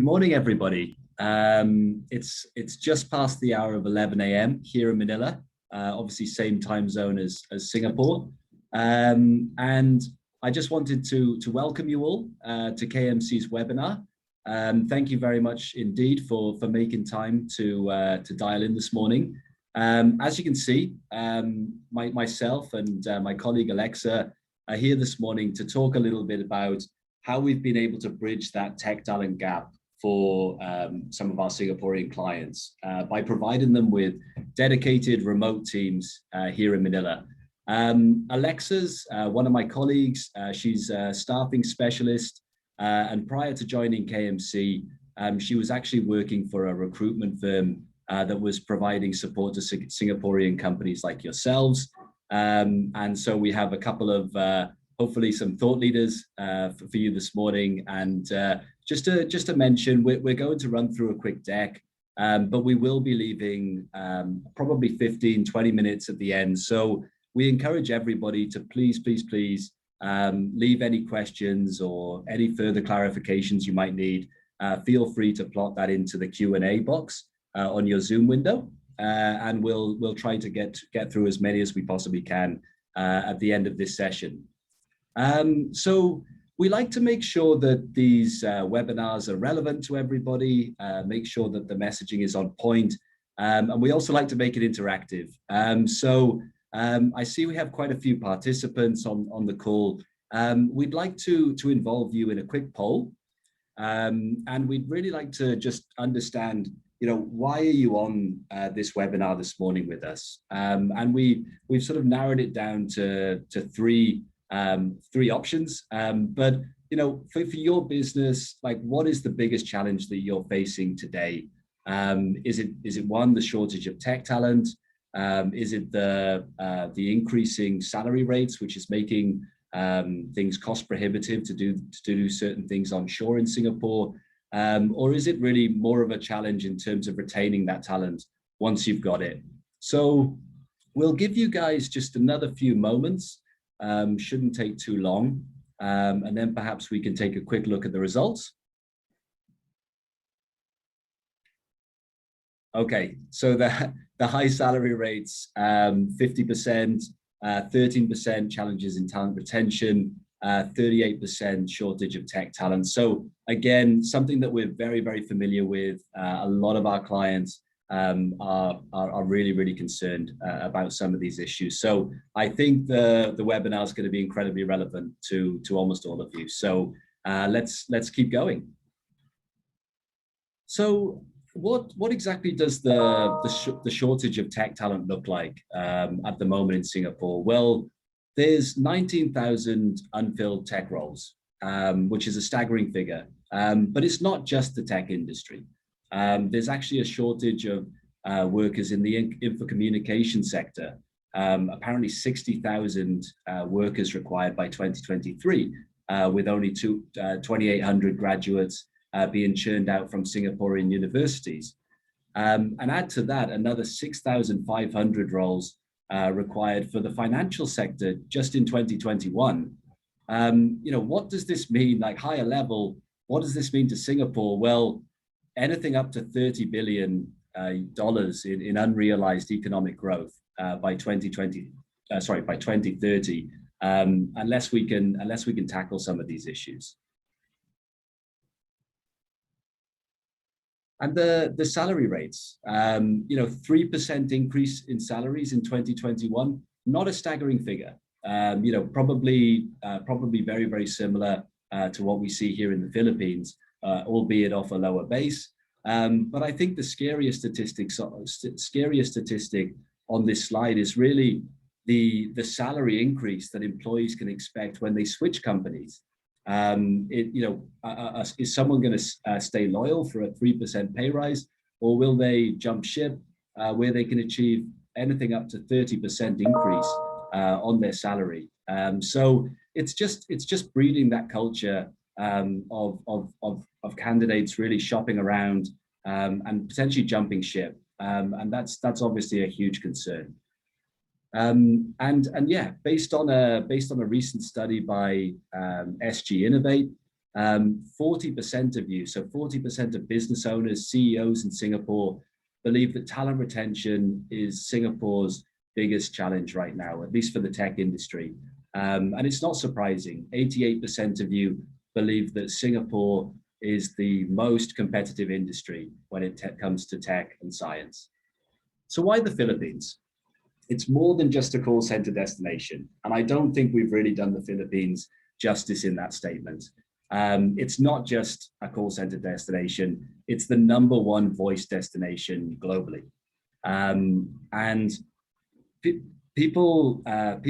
Good morning, everybody. It's just past the hour of 11 a.m. here in Manila, obviously same time zone as Singapore. And I just wanted to welcome you all to KMC's webinar. Thank you very much indeed for making time to dial in this morning. As you can see, myself and my colleague Alexa are here this morning to talk a little bit about how we've been able to bridge that tech talent gap for some of our Singaporean clients by providing them with dedicated remote teams here in Manila. Alexa's one of my colleagues. She's a staffing specialist, and prior to joining KMC, she was actually working for a recruitment firm that was providing support to Singaporean companies like yourselves. And so we have a couple of hopefully some thought leaders for you this morning. And just to mention, we're going to run through a quick deck, but we will be leaving probably 15-20 minutes at the end. So we encourage everybody to please leave any questions or any further clarifications you might need. Feel free to plot that into the Q&A box on your Zoom window, and we'll try to get through as many as we possibly can at the end of this session. So we like to make sure that these webinars are relevant to everybody, make sure that the messaging is on point, and we also like to make it interactive. I see we have quite a few participants on the call. We'd like to involve you in a quick poll, and we'd really like to just understand, why are you on this webinar this morning with us? And we've sort of narrowed it down to three options. But for your business, like, what is the biggest challenge that you're facing today? Is it one, the shortage of tech talent? Is it the increasing salary rates, which is making things cost prohibitive to do certain things onshore in Singapore? Or is it really more of a challenge in terms of retaining that talent once you've got it? So we'll give you guys just another few moments. Shouldn't take too long, and then perhaps we can take a quick look at the results. Okay, so the high salary rates, 50%, 13% challenges in talent retention, 38% shortage of tech talent. So again, something that we're very familiar with. A lot of our clients are really concerned about some of these issues. So I think the webinar is going to be incredibly relevant to almost all of you. So let's keep going. So what exactly does the shortage of tech talent look like at the moment in Singapore? Well, there's 19,000 unfilled tech roles, which is a staggering figure. But it's not just the tech industry. There's actually a shortage of workers in the info communication sector. Apparently 60,000 workers required by 2023, with only 2,800 graduates being churned out from Singaporean universities. And add to that another 6,500 roles required for the financial sector just in 2021. What does this mean? Like, higher level, what does this mean to Singapore? Well, anything up to $30 billion in unrealized economic growth by 2030, unless we can tackle some of these issues. And the salary rates, 3% increase in salaries in 2021, not a staggering figure. Probably very similar to what we see here in the Philippines, albeit off a lower base. But I think the scariest statistic on this slide is really the salary increase that employees can expect when they switch companies. Is someone going to stay loyal for a 3% pay rise, or will they jump ship where they can achieve anything up to 30% increase on their salary? So it's just breeding that culture of candidates really shopping around and potentially jumping ship, and that's obviously a huge concern. And yeah, based on a recent study by SG Innovate, 40% of you, so 40% of business owners, CEOs in Singapore believe that talent retention is Singapore's biggest challenge right now, at least for the tech industry. And it's not surprising. 88% of you believe that Singapore is the most competitive industry when it comes to tech and science. So why the Philippines? It's more than just a call center destination. And I don't think we've really done the Philippines justice in that statement. It's not just a call center destination, it's the #1 voice destination globally. And people are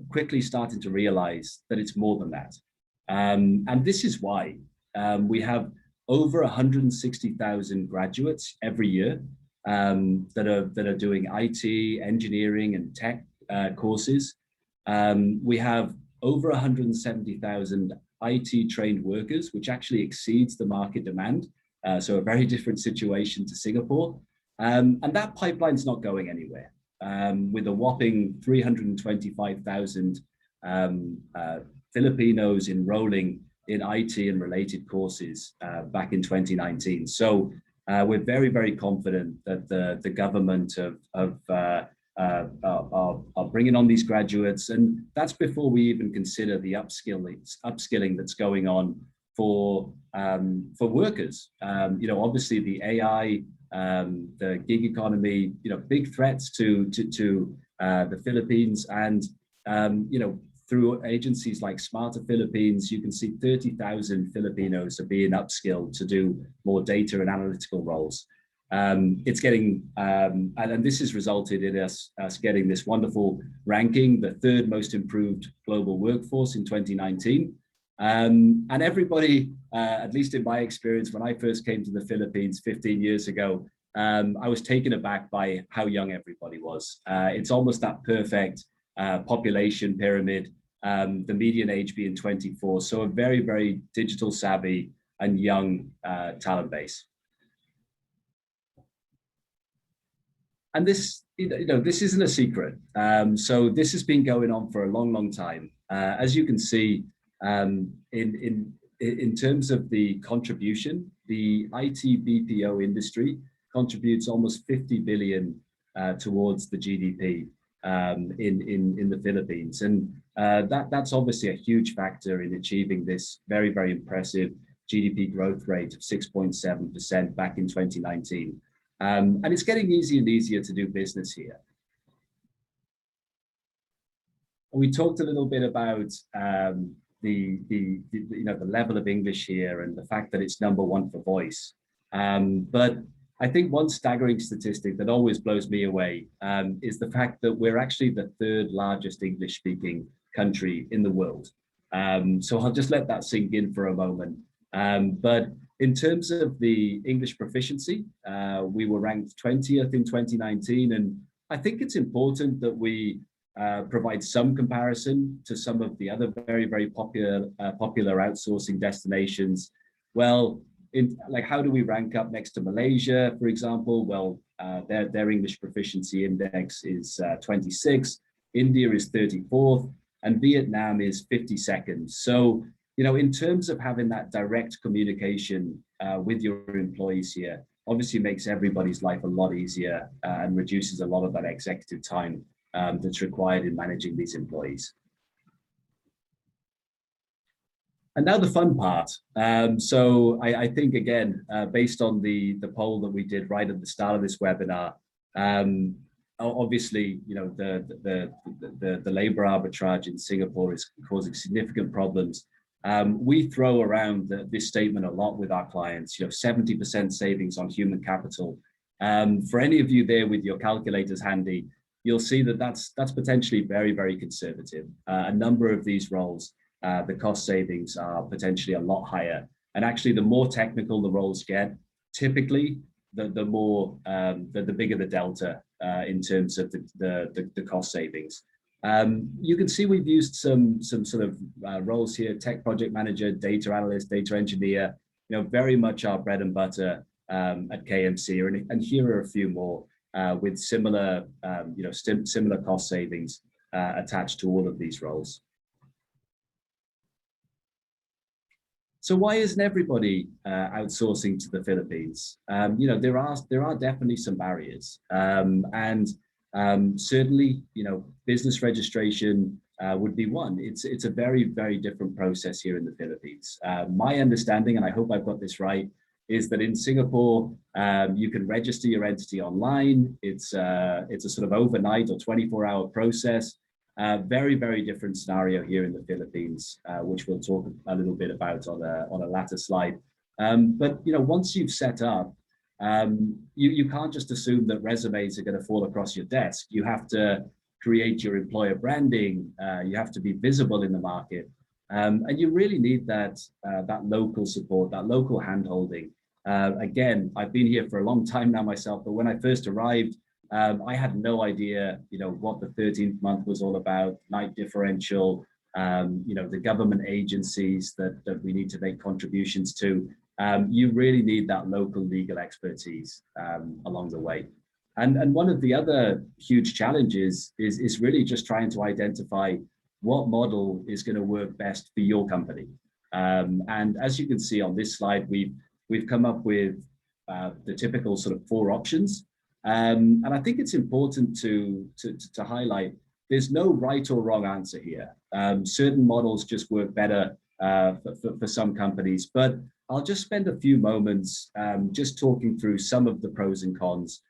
quickly starting to realize that it's more than that. And this is why we have over 160,000 graduates every year that are doing IT, engineering, and tech courses. We have over 170,000 IT trained workers, which actually exceeds the market demand. So a very different situation to Singapore. And that pipeline's not going anywhere. With a whopping 325,000 Filipinos enrolling in IT and related courses back in 2019. So we're very, very confident that the government are bringing on these graduates, and that's before we even consider the upskilling that's going on for workers. Obviously the AI, the gig economy, big threats to the Philippines, and through agencies like Smarter Philippines, you can see 30,000 Filipinos are being upskilled to do more data and analytical roles. It's getting, and this has resulted in us getting this wonderful ranking, the 3rd most improved global workforce in 2019. And everybody, at least in my experience, when I first came to the Philippines 15 years ago, I was taken aback by how young everybody was. It's almost that perfect population pyramid, the median age being 24. So a very, very digital savvy and young talent base. And this, this isn't a secret. So this has been going on for a long, long time. As you can see, in terms of the contribution, the IT BPO industry contributes almost 50 billion towards the GDP in the Philippines. And that's obviously a huge factor in achieving this very, very impressive GDP growth rate of 6.7% back in 2019. And it's getting easier and easier to do business here. We talked a little bit about the level of English here and the fact that it's #1 for voice. But I think one staggering statistic that always blows me away is the fact that we're actually the 3rd largest English-speaking country in the world. So I'll just let that sink in for a moment. But in terms of the English proficiency, we were ranked 20th in 2019, and I think it's important that we provide some comparison to some of the other very, very popular outsourcing destinations. Well, how do we rank up next to Malaysia, for example? Well, their English proficiency index is 26, India is 34th, and Vietnam is 52nd. So, in terms of having that direct communication with your employees here, obviously makes everybody's life a lot easier and reduces a lot of that executive time that's required in managing these employees. And now the fun part. So I think, again, based on the poll that we did right at the start of this webinar, obviously, the labor arbitrage in Singapore is causing significant problems. We throw around this statement a lot with our clients, 70% savings on human capital. For any of you there with your calculators handy, you'll see that that's potentially very, very conservative. A number of these roles, the cost savings are potentially a lot higher. And actually, the more technical the roles get, typically, the bigger the delta in terms of the cost savings. You can see we've used some sort of roles here: tech project manager, data analyst, data engineer. Very much our bread and butter at KMC. And here are a few more with similar, similar cost savings attached to all of these roles. So why isn't everybody outsourcing to the Philippines? There are definitely some barriers, and certainly, business registration would be one. It's a very, very different process here in the Philippines. My understanding, and I hope I've got this right, is that in Singapore, you can register your entity online. It's a sort of overnight or 24-hour process. Very, very different scenario here in the Philippines, which we'll talk a little bit about on a latter slide. But once you've set up, you can't just assume that resumes are going to fall across your desk. You have to create your employer branding. You have to be visible in the market, and you really need that local support, that local handholding. Again, I've been here for a long time now myself, but when I first arrived, I had no idea, what the 13th month was all about, night differential, the government agencies that we need to make contributions to. You really need that local legal expertise along the way. And one of the other huge challenges is really just trying to identify what model is going to work best for your company. And as you can see on this slide, we've come up with the typical sort of 4 options. And I think it's important to highlight there's no right or wrong answer here. Certain models just work better for some companies, but I'll just spend a few moments just talking through some of the pros and cons,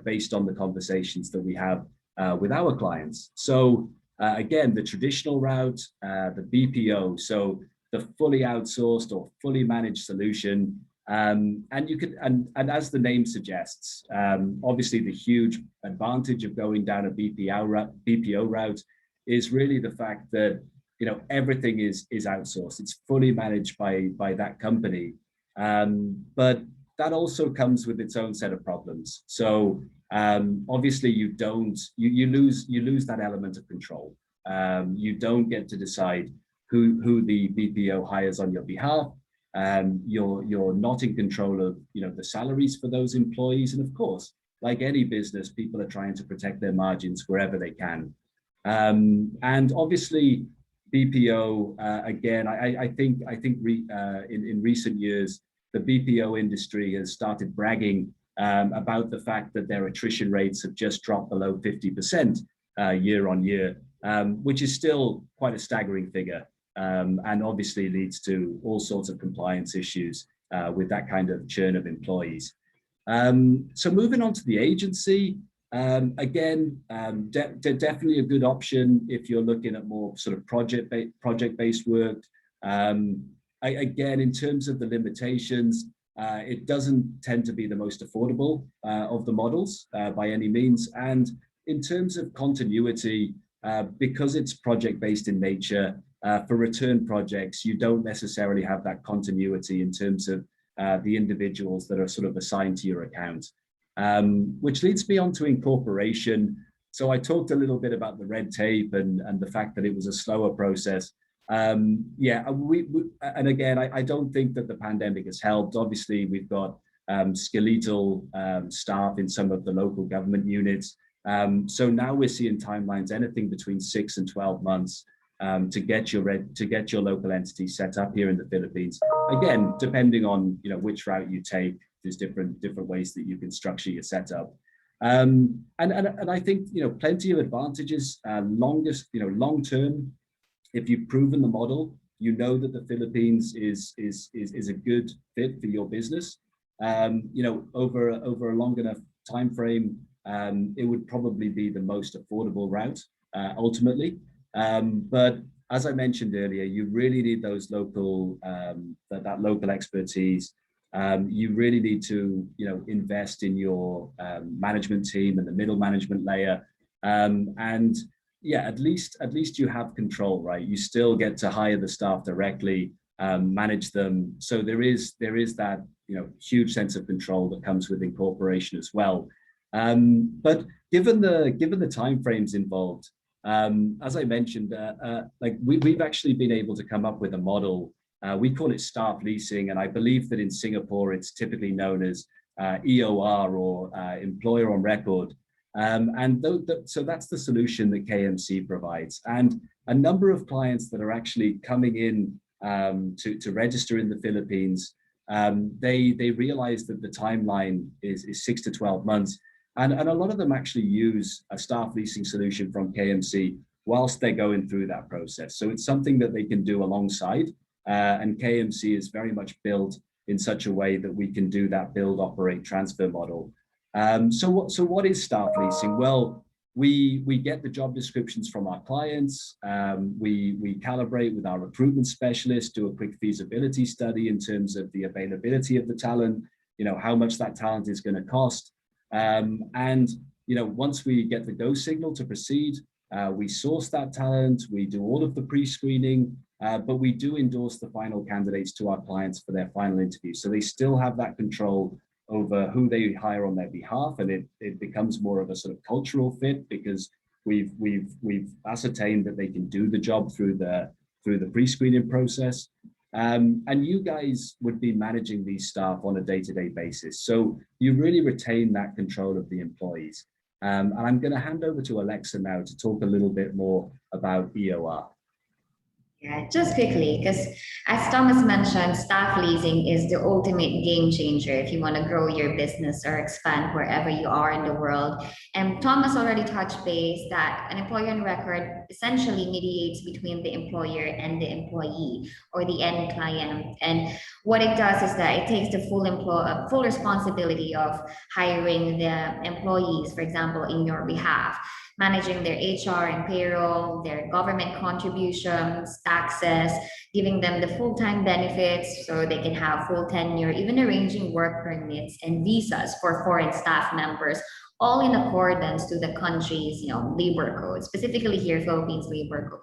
based on the conversations that we have with our clients. So again, the traditional route, the BPO, so the fully outsourced or fully managed solution. And as the name suggests, obviously the huge advantage of going down a BPO route is really the fact that everything is outsourced. It's fully managed by that company, but that also comes with its own set of problems. So obviously you lose that element of control. You don't get to decide who the BPO hires on your behalf. You're not in control of the salaries for those employees, and of course, like any business, people are trying to protect their margins wherever they can. And obviously, BPO again. I think in recent years, the BPO industry has started bragging about the fact that their attrition rates have just dropped below 50% year on year, which is still quite a staggering figure. And obviously leads to all sorts of compliance issues with that kind of churn of employees. So moving on to the agency, again, definitely a good option if you're looking at more sort of project-based work. Again, in terms of the limitations, it doesn't tend to be the most affordable of the models by any means. And in terms of continuity, because it's project-based in nature, for return projects, you don't necessarily have that continuity in terms of the individuals that are sort of assigned to your account, which leads me on to incorporation. So I talked a little bit about the red tape and the fact that it was a slower process. And again, I don't think that the pandemic has helped. Obviously, we've got skeletal staff in some of the local government units. So now we're seeing timelines anything between 6 and 12 months to get your local entity set up here in the Philippines. Again, depending on which route you take, there's different ways that you can structure your setup. And I think plenty of advantages. Long term, if you've proven the model, that the Philippines is a good fit for your business. Over a long enough time frame, it would probably be the most affordable route ultimately. But as I mentioned earlier, you really need those local that local expertise. You really need to invest in your management team and the middle management layer. And yeah, at least you have control, right? You still get to hire the staff directly, manage them. So there is that huge sense of control that comes with incorporation as well. But given the timeframes involved, as I mentioned, we've actually been able to come up with a model. We call it staff leasing, and I believe that in Singapore it's typically known as EOR, or employer on record. So that's the solution that KMC provides. And a number of clients that are actually coming in to register in the Philippines, they realized that the timeline is 6 to 12 months. And a lot of them actually use a staff leasing solution from KMC whilst they're going through that process. So it's something that they can do alongside. And KMC is very much built in such a way that we can do that build, operate, transfer model. So what is staff leasing? Well, we get the job descriptions from our clients. We calibrate with our recruitment specialists, do a quick feasibility study in terms of the availability of the talent, how much that talent is going to cost. And once we get the go signal to proceed, we source that talent, we do all of the pre-screening, but we do endorse the final candidates to our clients for their final interview. So they still have that control over who they hire on their behalf, and it becomes more of a sort of cultural fit because we've ascertained that they can do the job through the pre-screening process. And you guys would be managing these staff on a day-to-day basis. So you really retain that control of the employees. And I'm going to hand over to Alexa now to talk a little bit more about EOR. Yeah, just quickly, because as Thomas mentioned, staff leasing is the ultimate game changer if you want to grow your business or expand wherever you are in the world. And Thomas already touched base that an employer on record essentially mediates between the employer and the employee or the end client. And what it does is that it takes the full responsibility of hiring the employees, for example, in your behalf, managing their HR and payroll, their government contributions, taxes, giving them the full-time benefits so they can have full tenure, even arranging work permits and visas for foreign staff members, all in accordance to the country's labor code, specifically here, Philippines labor code.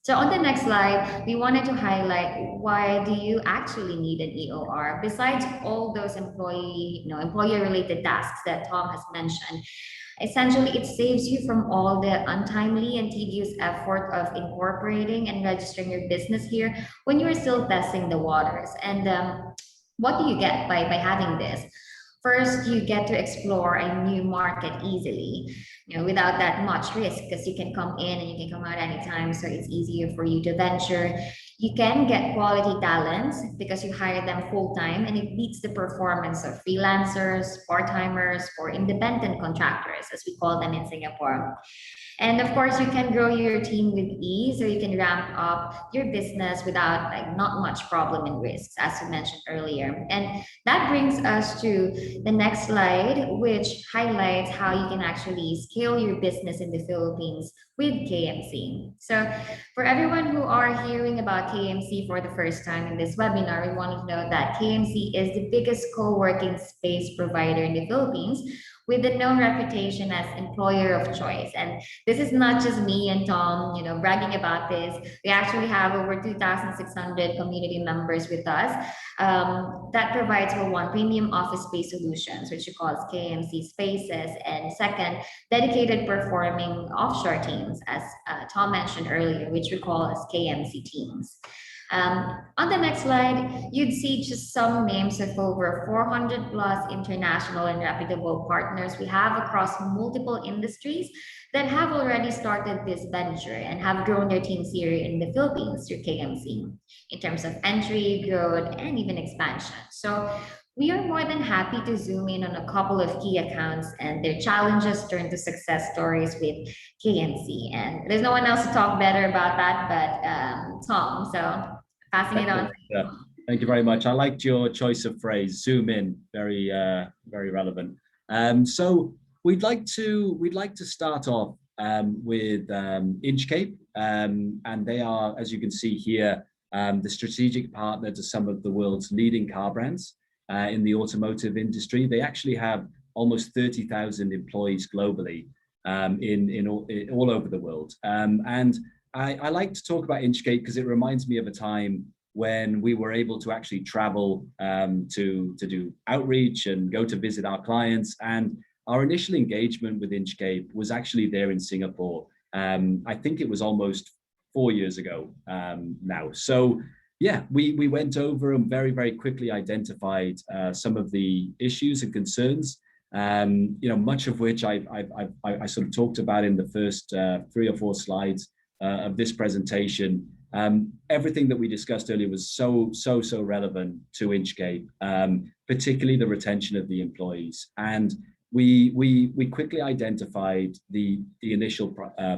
So on the next slide, we wanted to highlight why do you actually need an EOR besides all those employer-related tasks that Tom has mentioned. Essentially, it saves you from all the untimely and tedious effort of incorporating and registering your business here when you're still testing the waters. And what do you get by having this? First, you get to explore a new market easily, without that much risk, because you can come in and you can come out anytime, so it's easier for you to venture. You can get quality talents because you hire them full-time, and it beats the performance of freelancers, part-timers, or independent contractors, as we call them in Singapore. And of course, you can grow your team with ease, or you can ramp up your business without not much problem and risks, as we mentioned earlier. And that brings us to the next slide, which highlights how you can actually scale your business in the Philippines with KMC. So for everyone who are hearing about KMC for the first time in this webinar, we want to know that KMC is the biggest co-working space provider in the Philippines, with a known reputation as employer of choice. And this is not just me and Tom, bragging about this. We actually have over 2,600 community members with us that provides for one, premium office space solutions, which we call KMC Spaces, and second, dedicated performing offshore teams, as Tom mentioned earlier, which we call as KMC teams. On the next slide, you'd see just some names of over 400 plus international and reputable partners we have across multiple industries that have already started this venture and have grown their teams here in the Philippines through KMC in terms of entry, growth, and even expansion. So we are more than happy to zoom in on a couple of key accounts and their challenges turn to success stories with KMC. And there's no one else to talk better about that but Tom. So passing it on. Thank you very much. I liked your choice of phrase, zoom in, very relevant. So we'd like to start off with Inchcape, and they are, as you can see here, the strategic partner to some of the world's leading car brands in the automotive industry. They actually have almost 30,000 employees globally in all over the world. And I like to talk about Inchcape because it reminds me of a time when we were able to actually travel to do outreach and go to visit our clients. And our initial engagement with Inchcape was actually there in Singapore. I think it was almost 4 years ago now. So yeah, we went over and very quickly identified some of the issues and concerns, much of which I sort of talked about in the first 3 or 4 slides of this presentation. everything that we discussed earlier was so relevant to Inchcape, particularly the retention of the employees. And we quickly identified the initial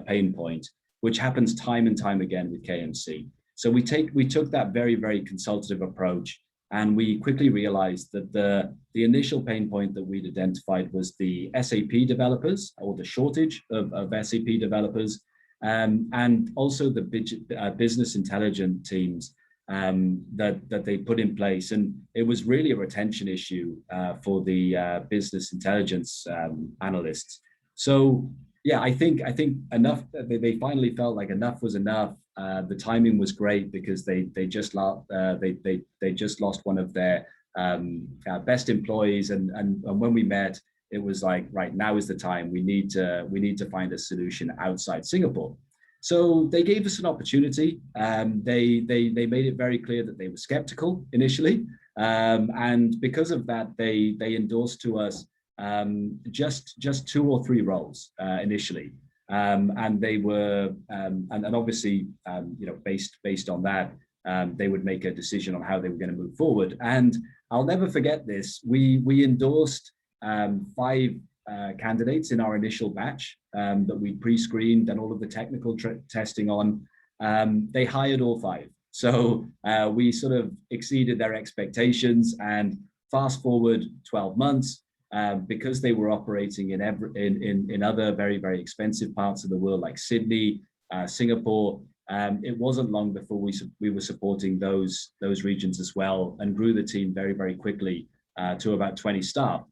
pain point, which happens time and time again with KMC. So we took that very consultative approach, and we quickly realized that the initial pain point that we'd identified was the SAP developers, or the shortage of SAP developers, and also the business intelligence teams that they put in place. And it was really a retention issue for the business intelligence analysts. So yeah, I think enough. They finally felt like enough was enough. The timing was great because they just lost one of their best employees, and when we met, it was like, right, now is the time. We need to find a solution outside Singapore. So they gave us an opportunity. They made it very clear that they were skeptical initially, and because of that, they endorsed to us just 2 or 3 roles initially, and they were and obviously based on that, they would make a decision on how they were going to move forward. And I'll never forget this. We endorsed 5 candidates in our initial batch that we pre-screened and all of the technical testing on. They hired all 5. So we sort of exceeded their expectations. And fast forward 12 months, because they were operating in other very expensive parts of the world, like Sydney, Singapore, it wasn't long before we were supporting those regions as well, and grew the team very quickly to about 20 staff.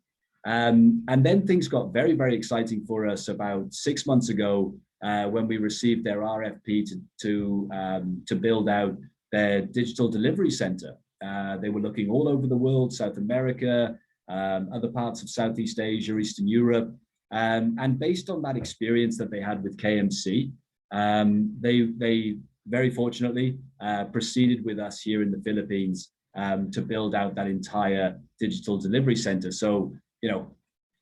And then things got very exciting for us about 6 months ago, when we received their RFP to build out their digital delivery center. They were looking all over the world, South America, other parts of Southeast Asia, Eastern Europe. And based on that experience that they had with KMC, they very fortunately proceeded with us here in the Philippines to build out that entire digital delivery center. So,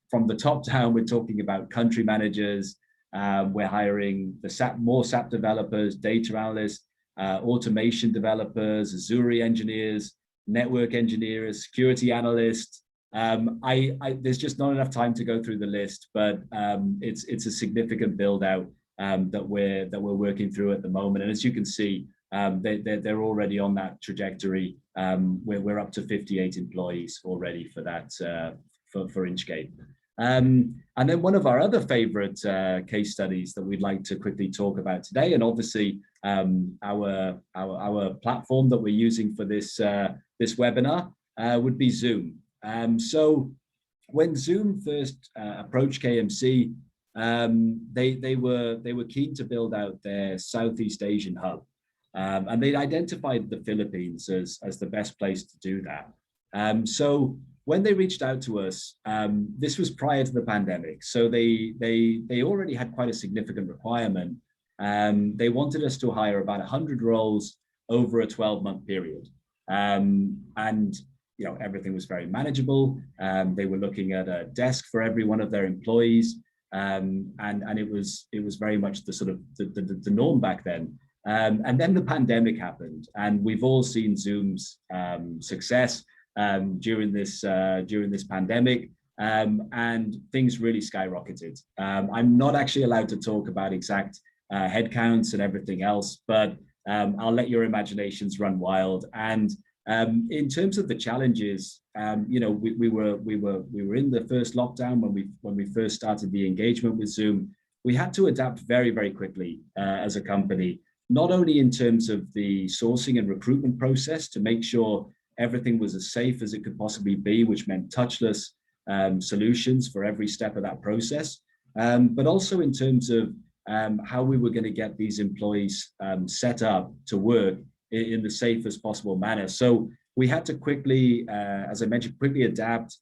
from the top down, we're talking about country managers, we're hiring more SAP developers, data analysts, automation developers, Azure engineers, network engineers, security analysts. There's just not enough time to go through the list, but it's a significant build out that we're working through at the moment. And as you can see, they're already on that trajectory. We're up to 58 employees already for that for Inchcape. And then one of our other favorite case studies that we'd like to quickly talk about today, and obviously our platform that we're using for this webinar would be Zoom. So when Zoom first approached KMC, they were keen to build out their Southeast Asian hub, and they'd identified the Philippines as the best place to do that. So when they reached out to us, this was prior to the pandemic, so they already had quite a significant requirement. They wanted us to hire about 100 roles over a 12-month period, and everything was very manageable. They were looking at a desk for every one of their employees, and it was very much the sort of the norm back then. And then the pandemic happened, and we've all seen Zoom's success during this pandemic, and things really skyrocketed. I'm not actually allowed to talk about exact headcounts and everything else, but I'll let your imaginations run wild. And in terms of the challenges, we were in the first lockdown when we first started the engagement with Zoom. We had to adapt very quickly as a company, not only in terms of the sourcing and recruitment process to make sure everything was as safe as it could possibly be, which meant touchless solutions for every step of that process, but also in terms of how we were going to get these employees set up to work in the safest possible manner. So we had to quickly, as I mentioned, quickly adapt,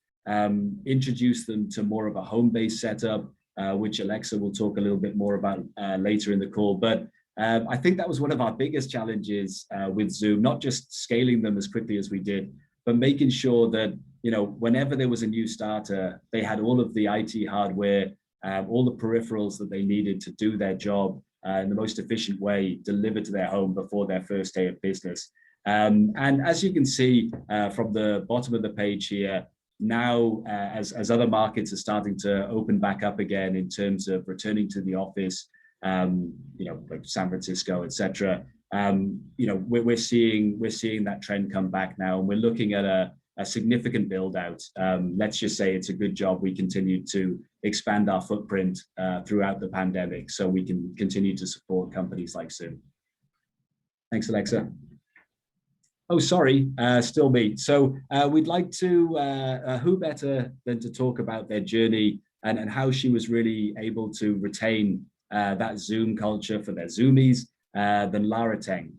introduce them to more of a home-based setup, which Alexa will talk a little bit more about later in the call. But I think that was one of our biggest challenges with Zoom, not just scaling them as quickly as we did, but making sure that, whenever there was a new starter, they had all of the IT hardware, all the peripherals that they needed to do their job in the most efficient way delivered to their home before their first day of business. And as you can see from the bottom of the page here, now as other markets are starting to open back up again in terms of returning to the office, like San Francisco, etc. We're seeing that trend come back now, and we're looking at a significant build out. Let's just say it's a good job we continued to expand our footprint throughout the pandemic, so we can continue to support companies like Zoom. Thanks, Alexa. Oh, sorry, still me. So we'd like to, who better than to talk about their journey and how she was really able to retain that Zoom culture for their Zoomies than Lara Teng.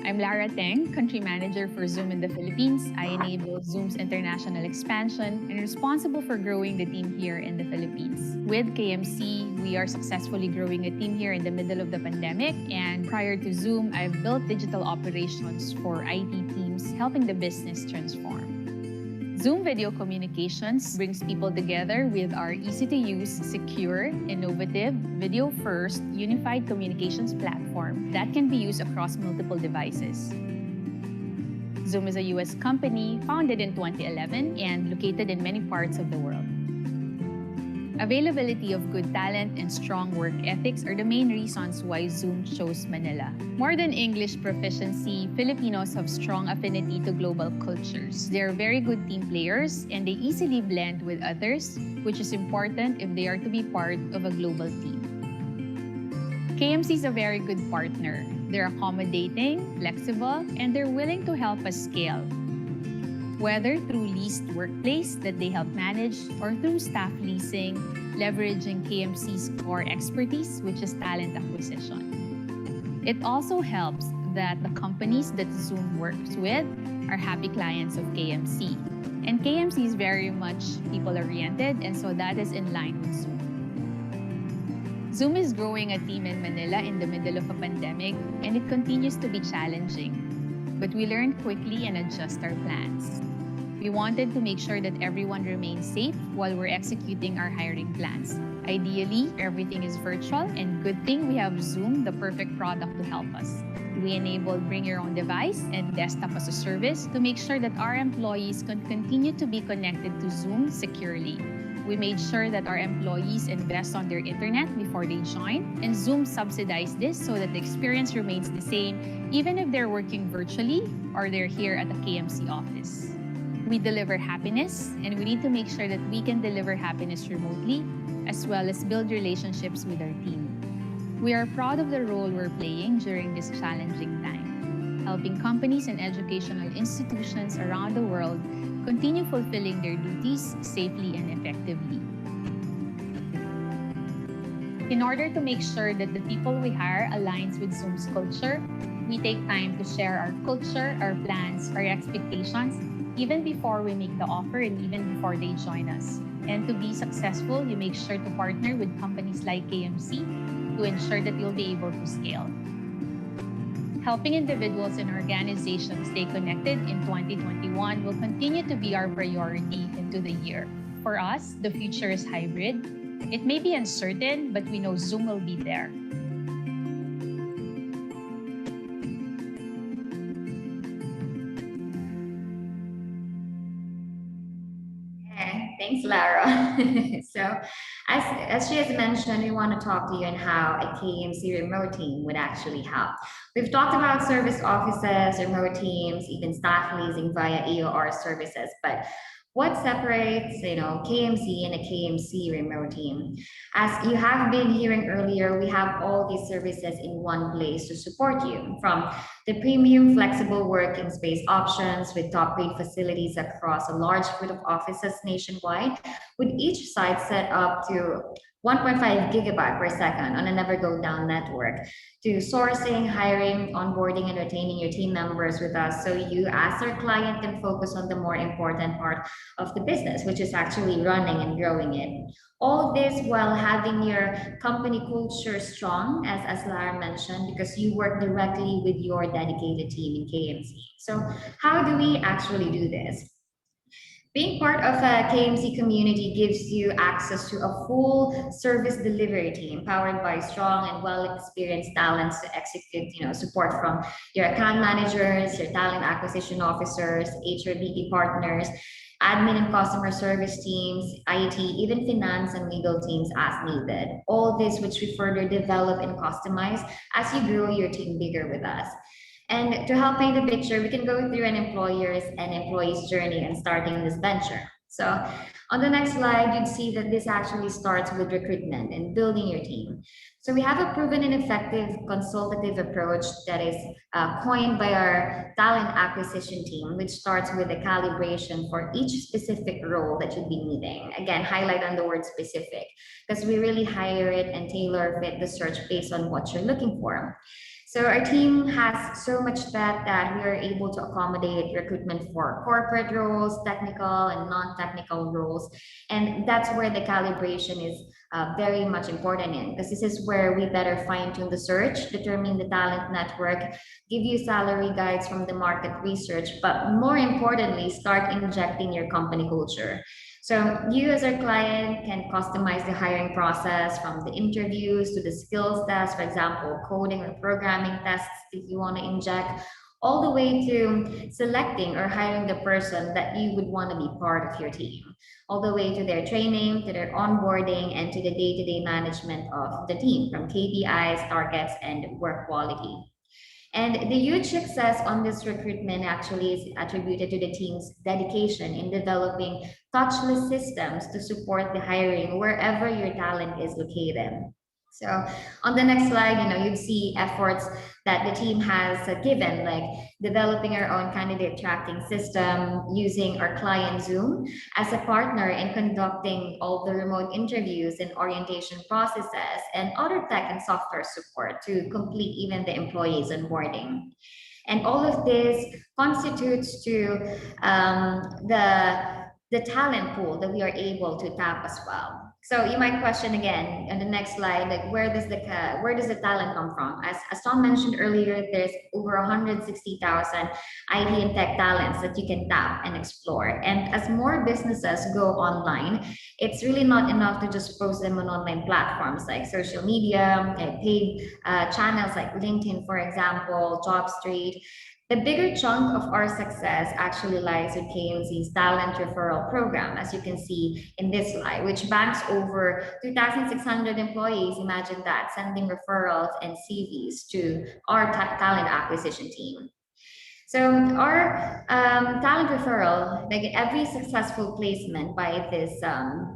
I'm Lara Teng, Country Manager for Zoom in the Philippines. I enable Zoom's international expansion and responsible for growing the team here in the Philippines. With KMC, we are successfully growing a team here in the middle of the pandemic. And prior to Zoom, I've built digital operations for IT teams, helping the business transform. Zoom Video Communications brings people together with our easy-to-use, secure, innovative, video-first, unified communications platform that can be used across multiple devices. Zoom is a US company founded in 2011 and located in many parts of the world. Availability of good talent and strong work ethics are the main reasons why Zoom chose Manila. More than English proficiency, Filipinos have strong affinity to global cultures. They are very good team players and they easily blend with others, which is important if they are to be part of a global team. KMC is a very good partner. They're accommodating, flexible, and they're willing to help us scale. Whether through leased workplace that they help manage or through staff leasing, leveraging KMC's core expertise, which is talent acquisition. It also helps that the companies that Zoom works with are happy clients of KMC. And KMC is very much people-oriented, and so that is in line with Zoom. Zoom is growing a team in Manila in the middle of a pandemic, and it continues to be challenging. But we learned quickly and adjust our plans. We wanted to make sure that everyone remains safe while we're executing our hiring plans. Ideally, everything is virtual, and good thing we have Zoom, the perfect product to help us. We enabled bring your own device and desktop as a service to make sure that our employees can continue to be connected to Zoom securely. We made sure that our employees invest on their internet before they join, and Zoom subsidized this so that the experience remains the same even if they're working virtually or they're here at the KMC office. We deliver happiness, and we need to make sure that we can deliver happiness remotely as well as build relationships with our team. We are proud of the role we're playing during this challenging time, helping companies and educational institutions around the world continue fulfilling their duties safely and effectively. In order to make sure that the people we hire aligns with Zoom's culture, we take time to share our culture, our plans, our expectations, even before we make the offer and even before they join us. And to be successful, you make sure to partner with companies like KMC to ensure that you'll be able to scale. Helping individuals and organizations stay connected in 2021 will continue to be our priority into the year. For us, the future is hybrid. It may be uncertain, but we know Zoom will be there. Thanks, Lara. So, as she has mentioned, we want to talk to you on how a KMC remote team would actually help. We've talked about service offices, remote teams, even staff leasing via EOR services, but what separates, KMC and a KMC remote team? As you have been hearing earlier, we have all these services in one place to support you, from the premium flexible working space options with top-grade facilities across a large fleet of offices nationwide, with each site set up to 1.5 gigabyte per second on a never go down network, to sourcing, hiring, onboarding, and retaining your team members with us so you as our client can focus on the more important part of the business, which is actually running and growing it. All this while having your company culture strong, as Lara mentioned, because you work directly with your dedicated team in KMC. So how do we actually do this? Being part of a KMC community gives you access to a full service delivery team powered by strong and well-experienced talents to execute, support from your account managers, your talent acquisition officers, HRBP partners, admin and customer service teams, IT, even finance and legal teams as needed. All this which we further develop and customize as you grow your team bigger with us. And to help paint the picture, we can go through an employer's and employee's journey and starting this venture. So on the next slide, you'd see that this actually starts with recruitment and building your team. So we have a proven and effective consultative approach that is coined by our talent acquisition team, which starts with a calibration for each specific role that you'd be needing. Again, highlight on the word specific, because we really hire it and tailor fit the search based on what you're looking for. So our team has so much that we are able to accommodate recruitment for corporate roles, technical and non-technical roles. And that's where the calibration is very much important in, because this is where we better fine-tune the search, determine the talent network, give you salary guides from the market research, but more importantly, start injecting your company culture. So you as our client can customize the hiring process from the interviews to the skills tests, for example, coding or programming tests if you want to inject, all the way to selecting or hiring the person that you would want to be part of your team, all the way to their training, to their onboarding, and to the day-to-day management of the team from KPIs, targets, and work quality. And the huge success on this recruitment actually is attributed to the team's dedication in developing touchless systems to support the hiring wherever your talent is located. So on the next slide, you'd see efforts that the team has given, like developing our own candidate tracking system, using our client Zoom as a partner in conducting all the remote interviews and orientation processes, and other tech and software support to complete even the employees onboarding. And all of this constitutes to the talent pool that we are able to tap as well. So you might question again on the next slide, like where does the talent come from? As Tom mentioned earlier, there's over 160,000 IT and tech talents that you can tap and explore. And as more businesses go online, it's really not enough to just post them on online platforms like social media, paid channels like LinkedIn, for example, JobStreet. The bigger chunk of our success actually lies with KMC's talent referral program, as you can see in this slide, which banks over 2,600 employees, imagine that, sending referrals and CVs to our talent acquisition team. So our talent referral, like every successful placement by this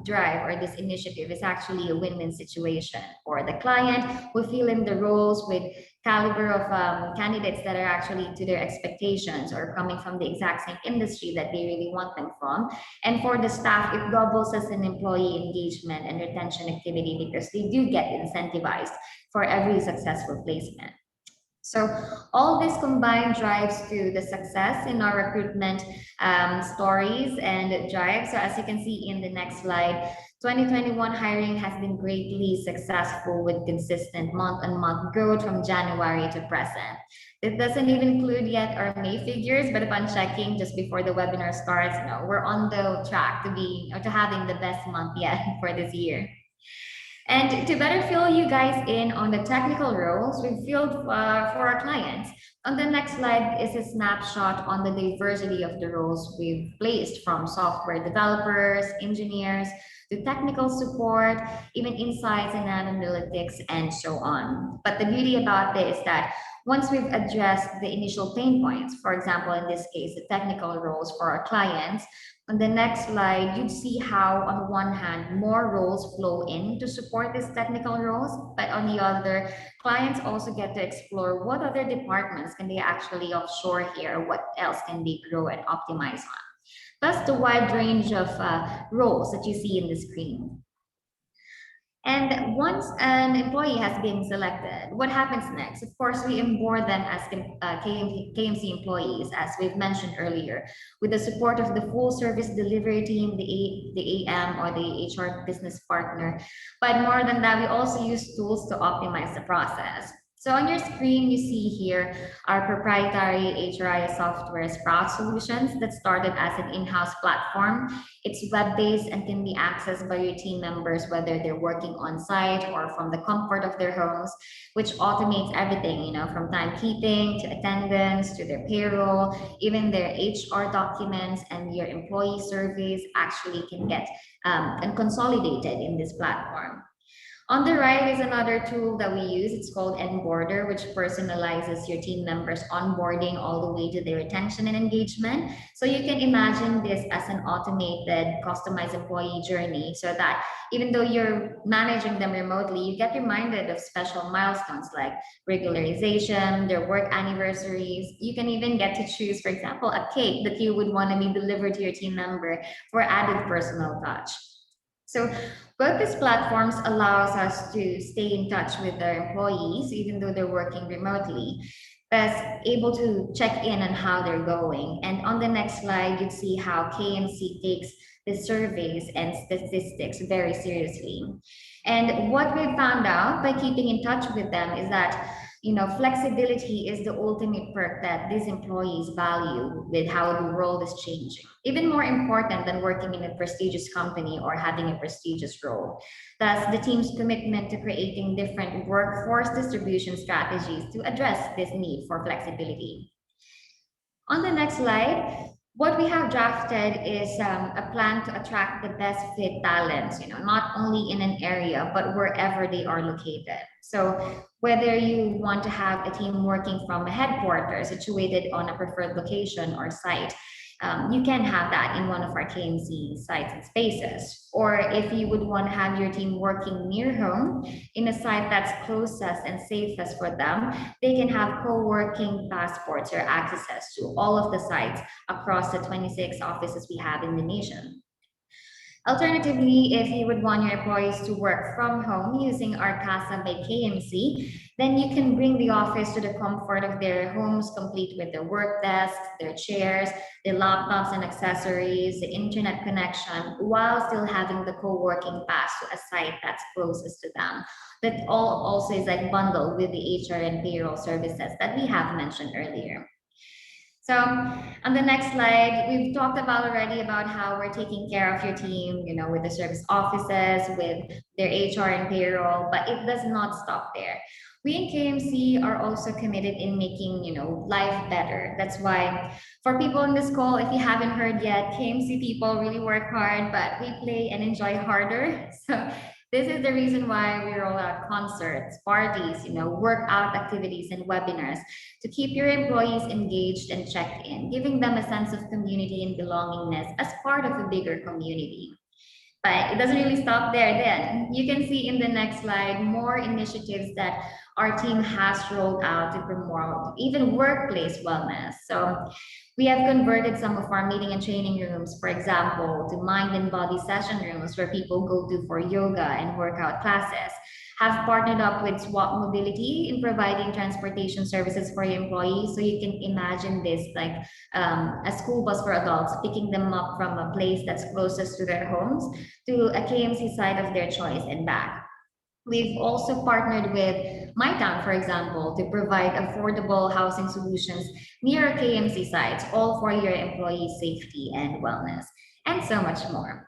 drive or this initiative is actually a win-win situation for the client who fill in the roles with caliber of candidates that are actually to their expectations or coming from the exact same industry that they really want them from. And for the staff, it doubles as an employee engagement and retention activity because they do get incentivized for every successful placement. So all this combined drives to the success in our recruitment stories and drive. So as you can see in the next slide, 2021 hiring has been greatly successful with consistent month-on-month growth from January to present. It doesn't even include yet our May figures, but upon checking just before the webinar starts, we're on the track to having the best month yet for this year. And to better fill you guys in on the technical roles we've filled for our clients, on the next slide is a snapshot on the diversity of the roles we've placed, from software developers, engineers, to technical support, even insights and analytics, and so on. But the beauty about this is that once we've addressed the initial pain points, for example, in this case, the technical roles for our clients, on the next slide, you'd see how, on one hand, more roles flow in to support these technical roles, but on the other, clients also get to explore what other departments can they actually offshore here, what else can they grow and optimize on. Plus the wide range of roles that you see in the screen. And once an employee has been selected, what happens next? Of course, we onboard them as KMC employees, as we've mentioned earlier, with the support of the full service delivery team, the AM or the HR business partner. But more than that, we also use tools to optimize the process. So on your screen, you see here our proprietary HRIS software Sprout Solutions that started as an in-house platform. It's web-based and can be accessed by your team members, whether they're working on site or from the comfort of their homes, which automates everything, from timekeeping to attendance to their payroll, even their HR documents and your employee surveys actually can get and consolidated in this platform. On the right is another tool that we use. It's called Onboarder, which personalizes your team members' onboarding all the way to their retention and engagement. So you can imagine this as an automated, customized employee journey so that even though you're managing them remotely, you get reminded of special milestones like regularization, their work anniversaries. You can even get to choose, for example, a cake that you would want to be delivered to your team member for added personal touch. So both these platforms allows us to stay in touch with their employees, even though they're working remotely, but able to check in on how they're going. And on the next slide, you'd see how KMC takes the surveys and statistics very seriously. And what we found out by keeping in touch with them is that flexibility is the ultimate perk that these employees value with how the world is changing. Even more important than working in a prestigious company or having a prestigious role. Thus, the team's commitment to creating different workforce distribution strategies to address this need for flexibility. On the next slide, what we have drafted is a plan to attract the best fit talents, not only in an area, but wherever they are located. So whether you want to have a team working from a headquarters situated on a preferred location or site, you can have that in one of our KMC sites and spaces. Or if you would want to have your team working near home in a site that's closest and safest for them, they can have co-working passports or access to all of the sites across the 26 offices we have in the nation. Alternatively, if you would want your employees to work from home using our Casa by KMC, then you can bring the office to the comfort of their homes, complete with their work desks, their chairs, their laptops and accessories, the internet connection, while still having the co-working pass to a site that's closest to them. That all also is like bundled with the HR and payroll services that we have mentioned earlier. So on the next slide, we've talked about already about how we're taking care of your team, with the service offices, with their HR and payroll, but it does not stop there. We in KMC are also committed in making, life better. That's why for people in this call, if you haven't heard yet, KMC people really work hard, but we play and enjoy harder. So this is the reason why we roll out concerts, parties, workout activities and webinars to keep your employees engaged and checked in, giving them a sense of community and belongingness as part of a bigger community. But it doesn't really stop there then. You can see in the next slide more initiatives that our team has rolled out to promote even workplace wellness. So we have converted some of our meeting and training rooms, for example, to mind and body session rooms where people go to for yoga and workout classes. Have partnered up with Swap Mobility in providing transportation services for your employees. So you can imagine this like a school bus for adults, picking them up from a place that's closest to their homes to a KMC site of their choice and back. We've also partnered with MyTown, for example, to provide affordable housing solutions near KMC sites, all for your employee safety and wellness, and so much more.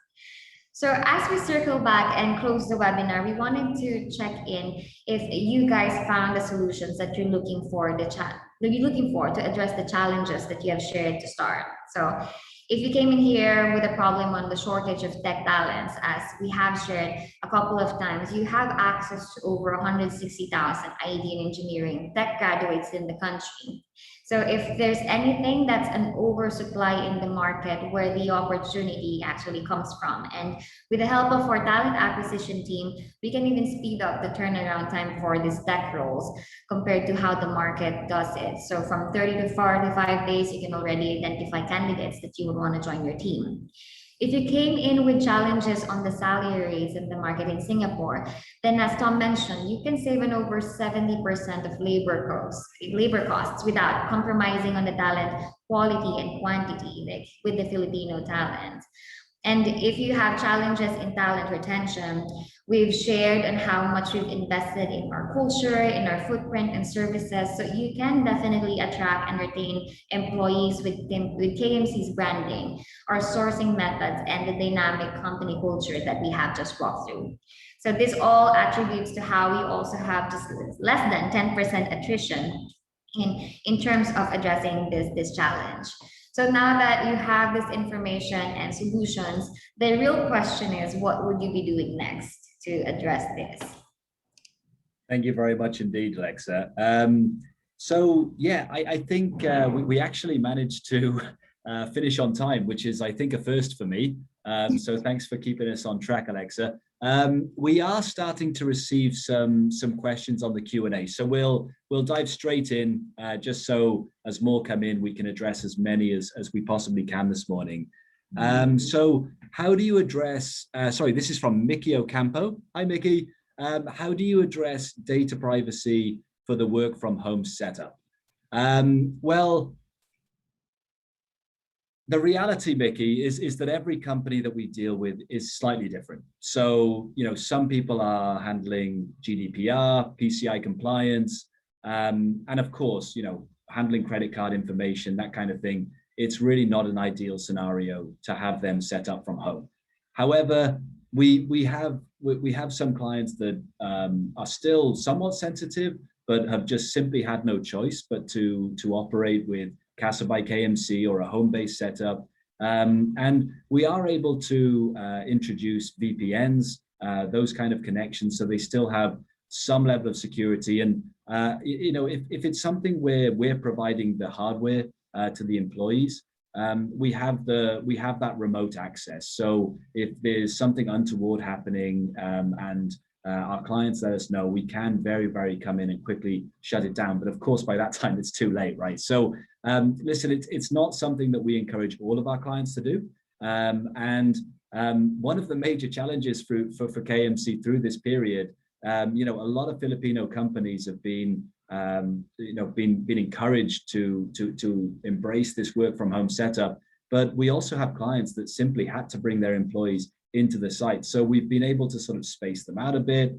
So as we circle back and close the webinar, we wanted to check in if you guys found the solutions that you're looking for to address the challenges that you have shared to start. So if you came in here with a problem on the shortage of tech talents, as we have shared a couple of times, you have access to over 160,000 IT and engineering tech graduates in the country. So if there's anything that's an oversupply in the market where the opportunity actually comes from, and with the help of our talent acquisition team, we can even speed up the turnaround time for these tech roles compared to how the market does it. So from 30 to 45 days, you can already identify candidates that you would want to join your team. If you came in with challenges on the salary rates in the market in Singapore, then as Tom mentioned, you can save an over 70% of labor costs without compromising on the talent quality and quantity, like with the Filipino talent. And if you have challenges in talent retention, we've shared on how much we've invested in our culture, in our footprint and services. So you can definitely attract and retain employees with KMC's branding, our sourcing methods, and the dynamic company culture that we have just walked through. So this all attributes to how we also have just less than 10% attrition in terms of addressing this challenge. So now that you have this information and solutions, the real question is, what would you be doing next to address this? Thank you very much indeed, Alexa. So yeah, I think we actually managed to finish on time, which is, I think, a first for me. So thanks for keeping us on track, Alexa. We are starting to receive some questions on the Q&A, so we'll dive straight in, just so as more come in, we can address as many as we possibly can this morning. So how do you address, sorry, this is from Mickey Ocampo. Hi, Mickey. How do you address data privacy for the work from home setup? Well, the reality, Mickey, is that every company that we deal with is slightly different. So, you know, some people are handling GDPR, PCI compliance, and of course, you know, handling credit card information, that kind of thing. It's really not an ideal scenario to have them set up from home. However, we have some clients that are still somewhat sensitive, but have just simply had no choice but to operate with Casa by KMC or a home-based setup. And we are able to introduce VPNs, those kind of connections, so they still have some level of security. And you know, if it's something where we're providing the hardware to the employees, we have that remote access. So if there's something untoward happening and our clients let us know, we can very come in and quickly shut it down. But of course, by that time, it's too late, right? So listen, it's not something that we encourage all of our clients to do. And one of the major challenges for KMC through this period, you know, a lot of Filipino companies have been encouraged to embrace this work from home setup. But we also have clients that simply had to bring their employees into the site. So we've been able to sort of space them out a bit,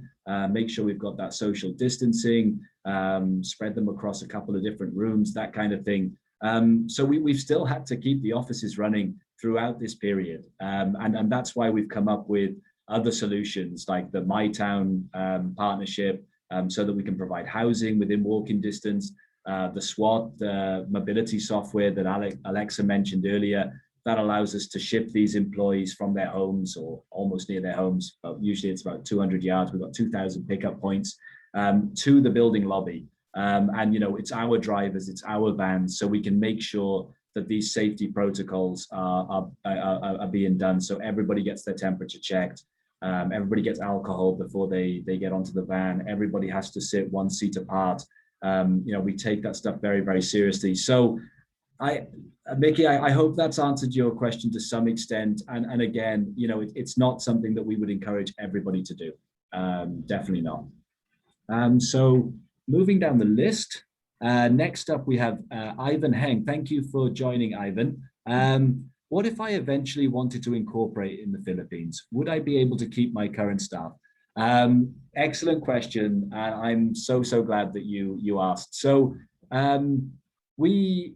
make sure we've got that social distancing, spread them across a couple of different rooms, that kind of thing. So we've still had to keep the offices running throughout this period. And that's why we've come up with other solutions like the MyTown partnership, so that we can provide housing within walking distance, the SWAT, the mobility software that Alexa mentioned earlier, that allows us to ship these employees from their homes or almost near their homes. Usually it's about 200 yards. We've got 2,000 pickup points to the building lobby. And, you know, it's our drivers, it's our vans, so we can make sure that these safety protocols are being done. So everybody gets their temperature checked. Everybody gets alcohol before they get onto the van. Everybody has to sit 1 seat apart. You know, we take that stuff very seriously. So Mickey, I hope that's answered your question to some extent. And again, you know, it's not something that we would encourage everybody to do. Definitely not. So moving down the list, next up we have Ivan Heng. Thank you for joining, Ivan. What if I eventually wanted to incorporate in the Philippines? Would I be able to keep my current staff? Excellent question. And I'm so glad that you asked. So we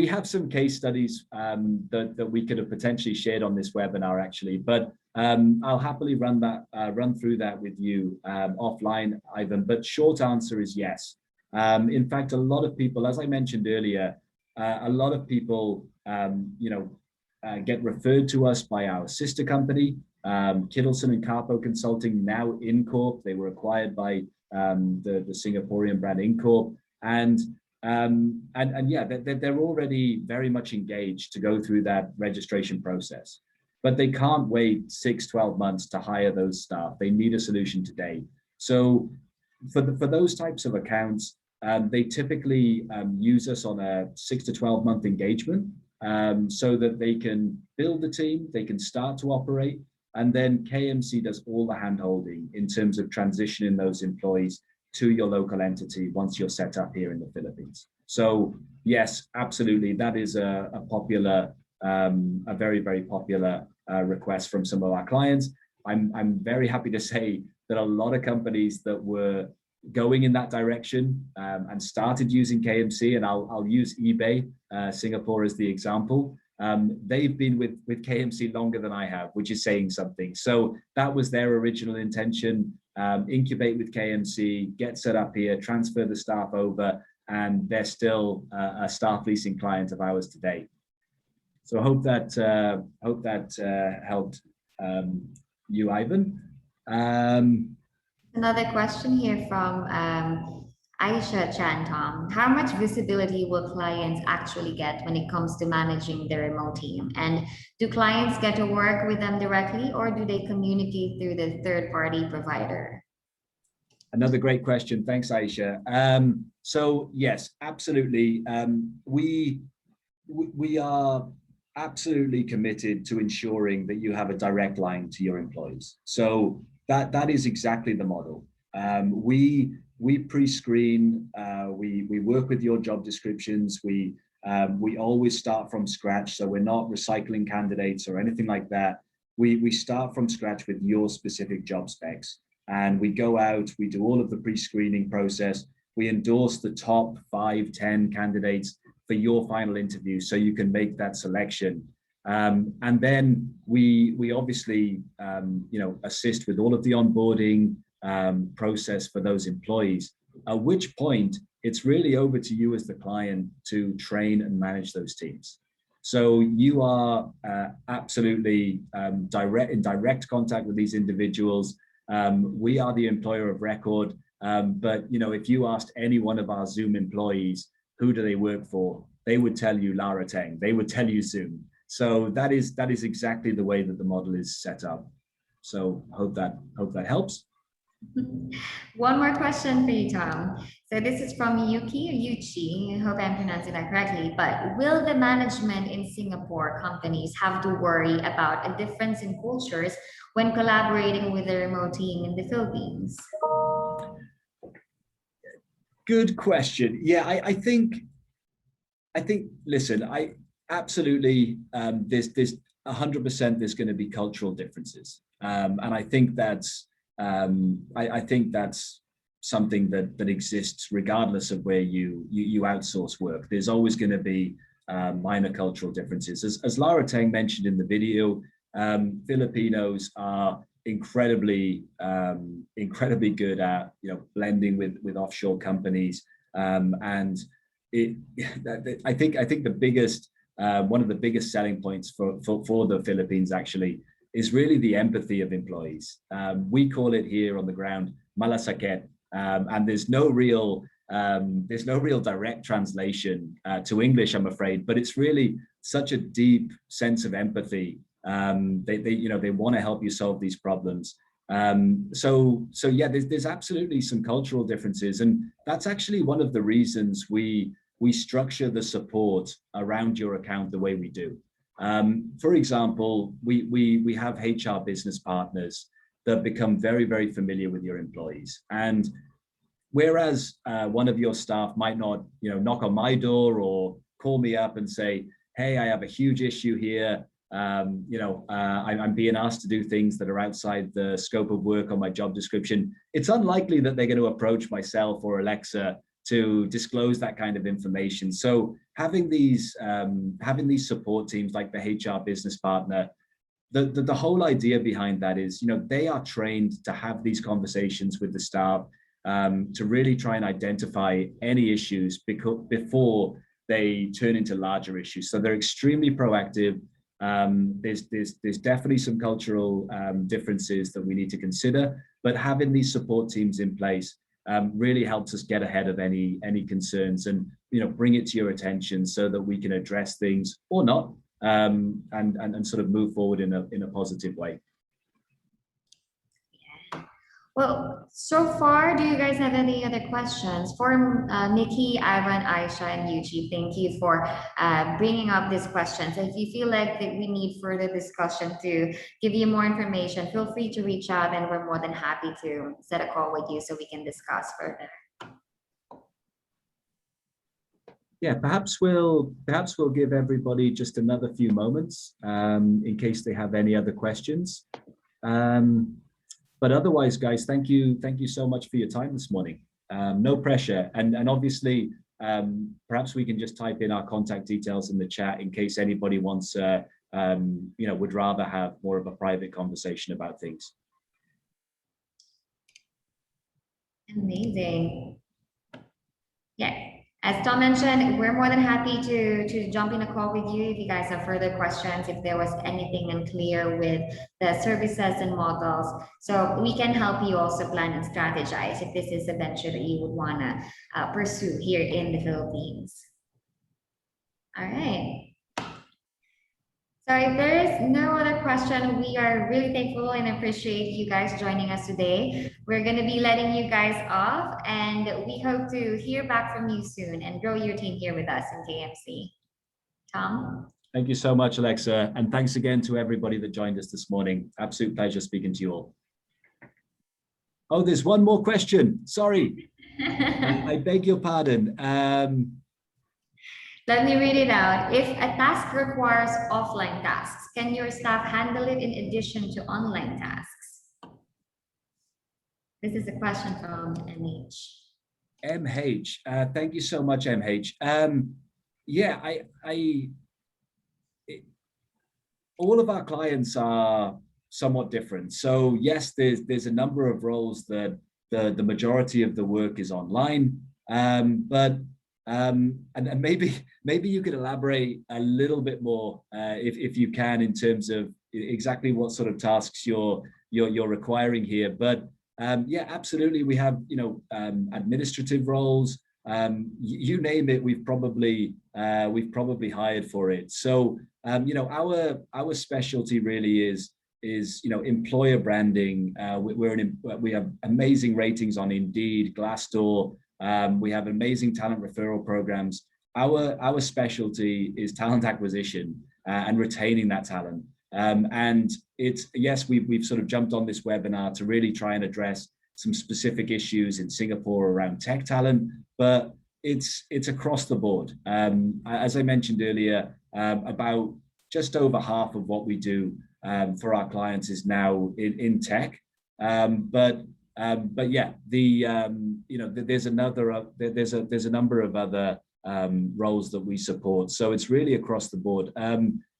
have some case studies that we could have potentially shared on this webinar actually, but I'll happily run through that with you offline, Ivan. But short answer is yes. In fact, a lot of people, as I mentioned earlier, a lot of people, you know, get referred to us by our sister company, Kittleson and Carpo Consulting, now Incorp. They were acquired by the Singaporean brand Incorp, and yeah, they're already very much engaged to go through that registration process, but they can't wait 6-12 months to hire those staff. They need a solution today. So for those types of accounts, they typically use us on a 6 to 12 month engagement, so that they can build the team, they can start to operate, and then KMC does all the hand-holding in terms of transitioning those employees to your local entity once you're set up here in the Philippines. So yes, absolutely, that is a popular, a very popular requests from some of our clients. I'm very happy to say that a lot of companies that were going in that direction and started using KMC, and I'll use eBay Singapore as the example. They've been with KMC longer than I have, which is saying something. So that was their original intention. Incubate with KMC, get set up here, transfer the staff over, and they're still a staff leasing client of ours today. So I hope that helped you, Ivan. Another question here from Aisha Chan Tom. How much visibility will clients actually get when it comes to managing their remote team? And do clients get to work with them directly, or do they communicate through the third-party provider? Another great question. Thanks, Aisha. So yes, absolutely. We are absolutely committed to ensuring that you have a direct line to your employees. So that is exactly the model. We pre-screen, we work with your job descriptions. We always start from scratch, so we're not recycling candidates or anything like that. We start from scratch with your specific job specs, and we go out, we do all of the pre-screening process. We endorse the top 5, 10 candidates for your final interview, so you can make that selection. And then we obviously assist with all of the onboarding process for those employees, at which point it's really over to you as the client to train and manage those teams. So you are absolutely in direct contact with these individuals. We are the employer of record, but if you asked any one of our Zoom employees, who do they work for? They would tell you Lara Teng. They would tell you Zoom. So that is exactly the way that the model is set up. So hope that helps. One more question for you, Tom. So this is from Yuchi. I hope I'm pronouncing that correctly. But will the management in Singapore companies have to worry about a difference in cultures when collaborating with the remote team in the Philippines? Good question. Yeah, I think. Listen, I absolutely. There's 100%. There's going to be cultural differences, and I think that's. I think that's something that exists regardless of where you outsource work. There's always going to be minor cultural differences. As Lara Teng mentioned in the video, Filipinos are incredibly good at blending with offshore companies, and I think the biggest one of the biggest selling points for the Philippines actually is really the empathy of employees. We call it here on the ground malasakit, and there's no real direct translation to English, I'm afraid, but it's really such a deep sense of empathy. They want to help you solve these problems. So yeah, there's absolutely some cultural differences, and that's actually one of the reasons we structure the support around your account the way we do. For example, we have HR business partners that become very, very familiar with your employees. And whereas one of your staff might not, knock on my door or call me up and say, hey, I have a huge issue here. I'm being asked to do things that are outside the scope of work on my job description. It's unlikely that they're going to approach myself or Alexa to disclose that kind of information. So having these support teams like the HR business partner, the whole idea behind that is, they are trained to have these conversations with the staff, to really try and identify any issues before they turn into larger issues. So they're extremely proactive. There's definitely some cultural differences that we need to consider, but having these support teams in place really helps us get ahead of any concerns and bring it to your attention so that we can address things or not, and sort of move forward in a positive way. Well, so far, do you guys have any other questions for Nikki, Ivan, Aisha, and Yuji? Thank you for bringing up these questions. If you feel like that we need further discussion to give you more information, feel free to reach out, and we're more than happy to set a call with you so we can discuss further. Yeah, perhaps we'll give everybody just another few moments in case they have any other questions. But otherwise, guys, thank you so much for your time this morning. No pressure, and obviously, perhaps we can just type in our contact details in the chat in case anybody wants, would rather have more of a private conversation about things. Amazing. Yeah. As Tom mentioned, we're more than happy to jump in a call with you if you guys have further questions, if there was anything unclear with the services and models. So we can help you also plan and strategize if this is a venture that you would want to pursue here in the Philippines. All right. So if there is no other question, we are really thankful and appreciate you guys joining us today. We're going to be letting you guys off, and we hope to hear back from you soon and grow your team here with us in KMC. Tom? Thank you so much, Alexa. And thanks again to everybody that joined us this morning. Absolute pleasure speaking to you all. Oh, there's one more question. Sorry. I beg your pardon. Let me read it out. If a task requires offline tasks, can your staff handle it in addition to online tasks? This is a question from MH. MH, thank you so much, MH. Yeah, all of our clients are somewhat different. So yes, there's a number of roles that the majority of the work is online, but and maybe you could elaborate a little bit more if you can in terms of exactly what sort of tasks you're requiring here. But yeah, absolutely, we have administrative roles. You name it, we've probably hired for it. So our specialty really is employer branding. We have amazing ratings on Indeed, Glassdoor. We have amazing talent referral programs. Our specialty is talent acquisition and retaining that talent. And it's, yes, we've sort of jumped on this webinar to really try and address some specific issues in Singapore around tech talent, but it's across the board. As I mentioned earlier, about just over half of what we do for our clients is now in tech. But yeah, there's a number of other roles that we support. So it's really across the board.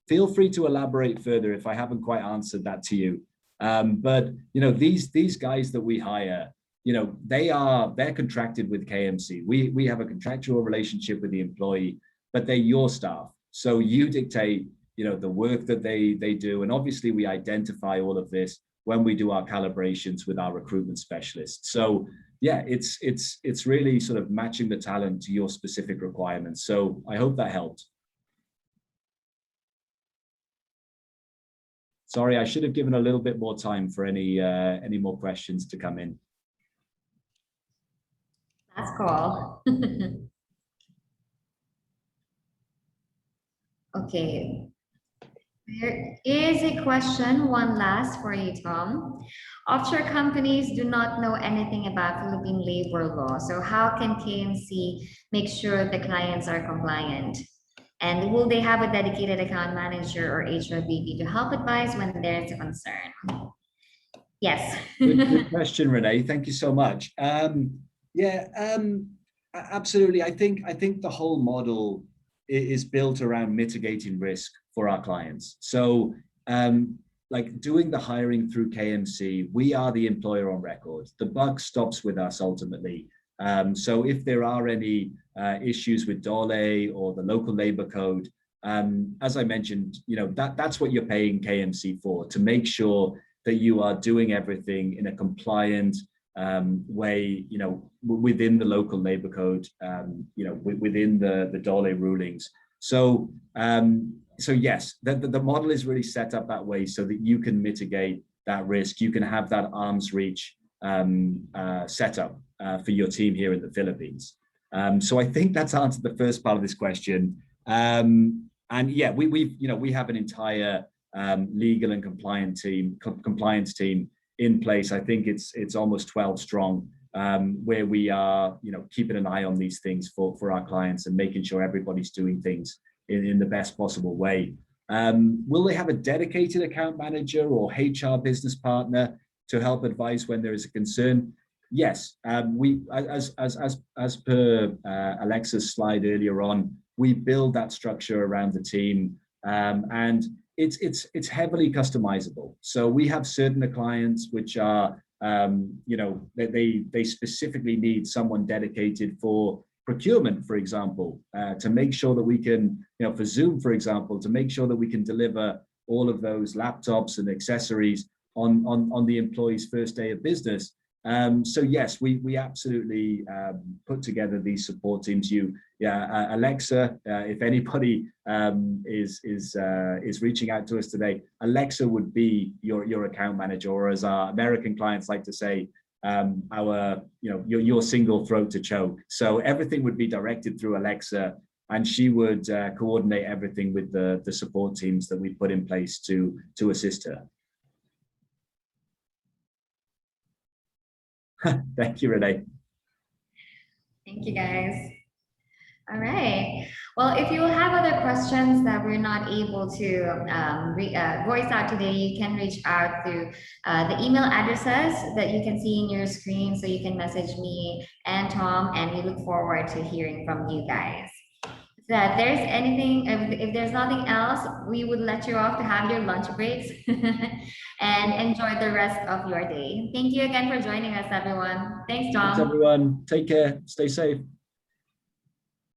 Feel free to elaborate further if I haven't quite answered that to you. But these guys that we hire, they're contracted with KMC. We have a contractual relationship with the employee, but they're your staff. So you dictate, the work that they do, and obviously we identify all of this when we do our calibrations with our recruitment specialists. So yeah, it's really sort of matching the talent to your specific requirements. So I hope that helped. Sorry, I should have given a little bit more time for any more questions to come in. That's cool. Okay. There is a question, one last for you, Tom. Offshore companies do not know anything about Philippine labor law. So how can KMC make sure the clients are compliant? And will they have a dedicated account manager or HRBP to help advise when there's a concern? Yes. Good question, Renee. Thank you so much. Absolutely. I think the whole model is built around mitigating risk for our clients. So like doing the hiring through KMC, we are the employer on record. The buck stops with us ultimately. So if there are any issues with DOLE or the local labor code, as I mentioned, that's what you're paying KMC for, to make sure that you are doing everything in a compliant way, within the local labor code, within the DOLE rulings. So yes, the model is really set up that way so that you can mitigate that risk. You can have that arm's reach set up for your team here in the Philippines. So I think that's answered the first part of this question. And yeah, we have an entire legal and compliance team in place. I think it's almost 12 strong where we are, keeping an eye on these things for our clients and making sure everybody's doing things in the best possible way. Will they have a dedicated account manager or HR business partner to help advise when there is a concern? Yes, we as per Alexa's slide earlier on, we build that structure around the team, and it's heavily customizable. So we have certain clients which are they specifically need someone dedicated for procurement, for example, to make sure that we can, for Zoom, for example, to make sure that we can deliver all of those laptops and accessories on the employee's first day of business. So yes, we absolutely put together these support teams. Alexa, if anybody is reaching out to us today, Alexa would be your account manager, or as our American clients like to say, your single throat to choke. So everything would be directed through Alexa, and she would coordinate everything with the support teams that we put in place to assist her. Thank you, Renee. Thank you, guys. All right. Well, if you have other questions that we're not able to voice out today, you can reach out through the email addresses that you can see in your screen. So you can message me and Tom, and we look forward to hearing from you guys. If there's anything, if there's nothing else, we would let you off to have your lunch breaks and enjoy the rest of your day. Thank you again for joining us, everyone. Thanks, Tom. Thanks, everyone. Take care. Stay safe.